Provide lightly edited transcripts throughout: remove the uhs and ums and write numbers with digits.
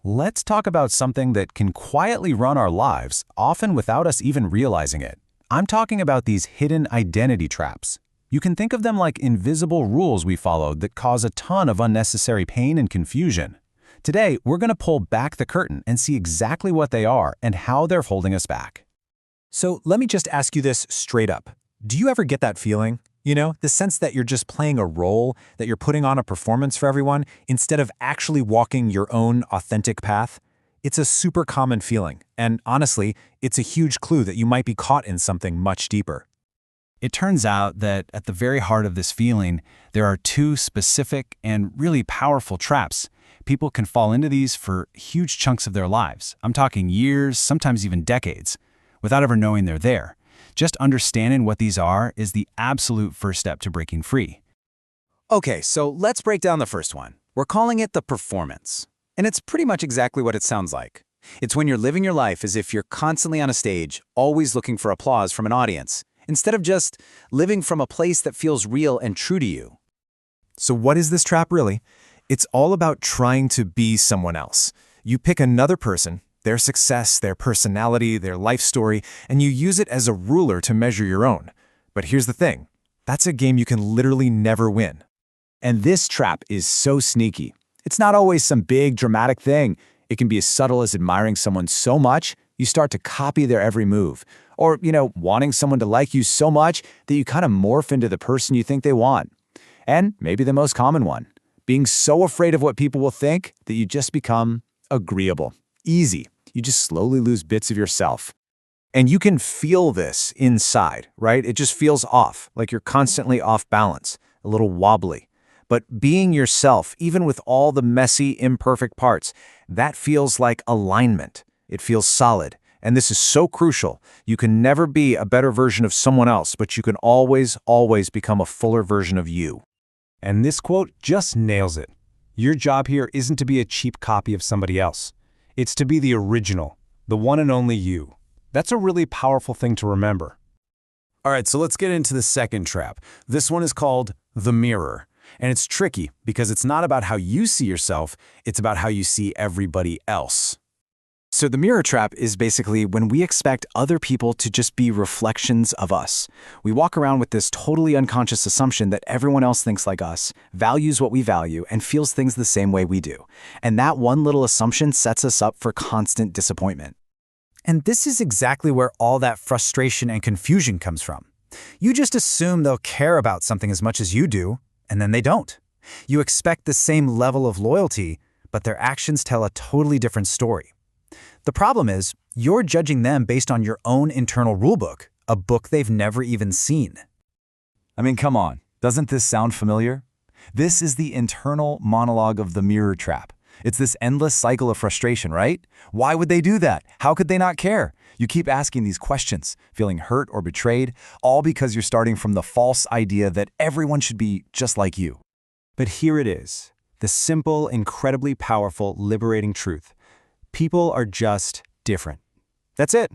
let's talk about something that can quietly run our lives, often without us even realizing it. I'm talking about these hidden identity traps. You can think of them like invisible rules we followed that cause a ton of unnecessary pain and confusion. Today, we're going to pull back the curtain and see exactly what they are and how they're holding us back. So let me just ask you this straight up. Do you ever get that feeling? The sense that you're just playing a role, that you're putting on a performance for everyone, instead of actually walking your own authentic path? It's a super common feeling, and honestly, it's a huge clue that you might be caught in something much deeper. It turns out that at the very heart of this feeling, there are two specific and really powerful traps. People can fall into these for huge chunks of their lives. I'm talking years, sometimes even decades, without ever knowing they're there. Just understanding what these are is the absolute first step to breaking free. Okay, so let's break down the first one. We're calling it the performance. And it's pretty much exactly what it sounds like. It's when you're living your life as if you're constantly on a stage, always looking for applause from an audience, instead of just living from a place that feels real and true to you. So what is this trap really? It's all about trying to be someone else. You pick another person, their success, their personality, their life story, and you use it as a ruler to measure your own. But here's the thing. That's a game you can literally never win. And this trap is so sneaky. It's not always some big, dramatic thing. It can be as subtle as admiring someone so much, you start to copy their every move. Or, wanting someone to like you so much that you kind of morph into the person you think they want. And maybe the most common one, being so afraid of what people will think that you just become agreeable. Easy. You just slowly lose bits of yourself. And you can feel this inside, right? It just feels off, like you're constantly off balance, a little wobbly. But being yourself, even with all the messy, imperfect parts, that feels like alignment. It feels solid. And this is so crucial. You can never be a better version of someone else, but you can always, always become a fuller version of you. And this quote just nails it. Your job here isn't to be a cheap copy of somebody else. It's to be the original, the one and only you. That's a really powerful thing to remember. All right, so let's get into the second trap. This one is called the mirror. And it's tricky because it's not about how you see yourself, it's about how you see everybody else. So the mirror trap is basically when we expect other people to just be reflections of us. We walk around with this totally unconscious assumption that everyone else thinks like us, values what we value, and feels things the same way we do. And that one little assumption sets us up for constant disappointment. And this is exactly where all that frustration and confusion comes from. You just assume they'll care about something as much as you do, and then they don't. You expect the same level of loyalty, but their actions tell a totally different story. The problem is, you're judging them based on your own internal rulebook, a book they've never even seen. I mean, come on. Doesn't this sound familiar? This is the internal monologue of the mirror trap. It's this endless cycle of frustration, right? Why would they do that? How could they not care? You keep asking these questions, feeling hurt or betrayed, all because you're starting from the false idea that everyone should be just like you. But here it is, the simple, incredibly powerful, liberating truth. People are just different. That's it.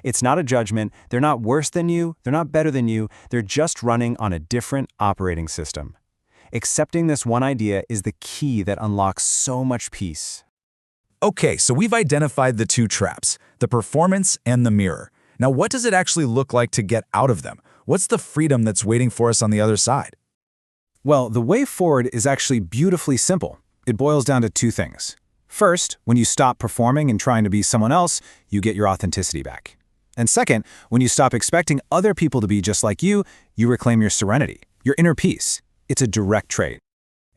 It's not a judgment. They're not worse than you. They're not better than you. They're just running on a different operating system. Accepting this one idea is the key that unlocks so much peace. Okay, so we've identified the two traps, the performance and the mirror. Now, what does it actually look like to get out of them? What's the freedom that's waiting for us on the other side? Well, the way forward is actually beautifully simple. It boils down to two things. First, when you stop performing and trying to be someone else, you get your authenticity back. And second, when you stop expecting other people to be just like you reclaim your serenity, your inner peace. It's a direct trait.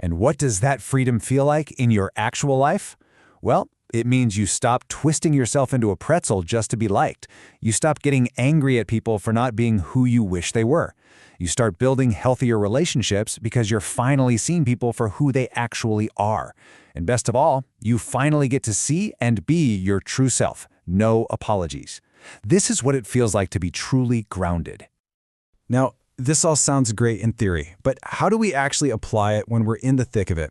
And what does that freedom feel like in your actual life? Well, it means you stop twisting yourself into a pretzel just to be liked. You stop getting angry at people for not being who you wish they were. You start building healthier relationships because you're finally seeing people for who they actually are. And best of all, you finally get to see and be your true self. No apologies. This is what it feels like to be truly grounded. Now, this all sounds great in theory, but how do we actually apply it when we're in the thick of it?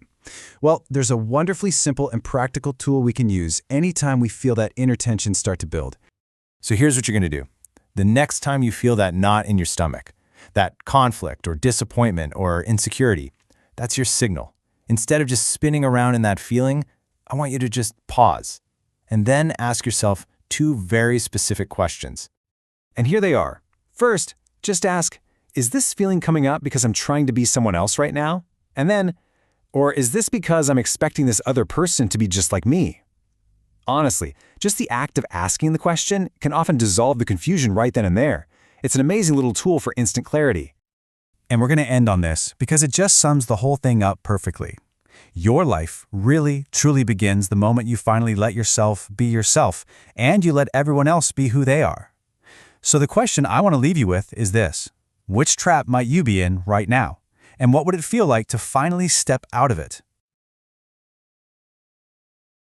Well, there's a wonderfully simple and practical tool we can use anytime we feel that inner tension start to build. So here's what you're going to do. The next time you feel that knot in your stomach, that conflict or disappointment or insecurity, that's your signal. Instead of just spinning around in that feeling, I want you to just pause and then ask yourself two very specific questions. And here they are. First, just ask, is this feeling coming up because I'm trying to be someone else right now? And then, or is this because I'm expecting this other person to be just like me? Honestly, just the act of asking the question can often dissolve the confusion right then and there. It's an amazing little tool for instant clarity. And we're going to end on this because it just sums the whole thing up perfectly. Your life really, truly begins the moment you finally let yourself be yourself and you let everyone else be who they are. So the question I want to leave you with is this: which trap might you be in right now? And what would it feel like to finally step out of it?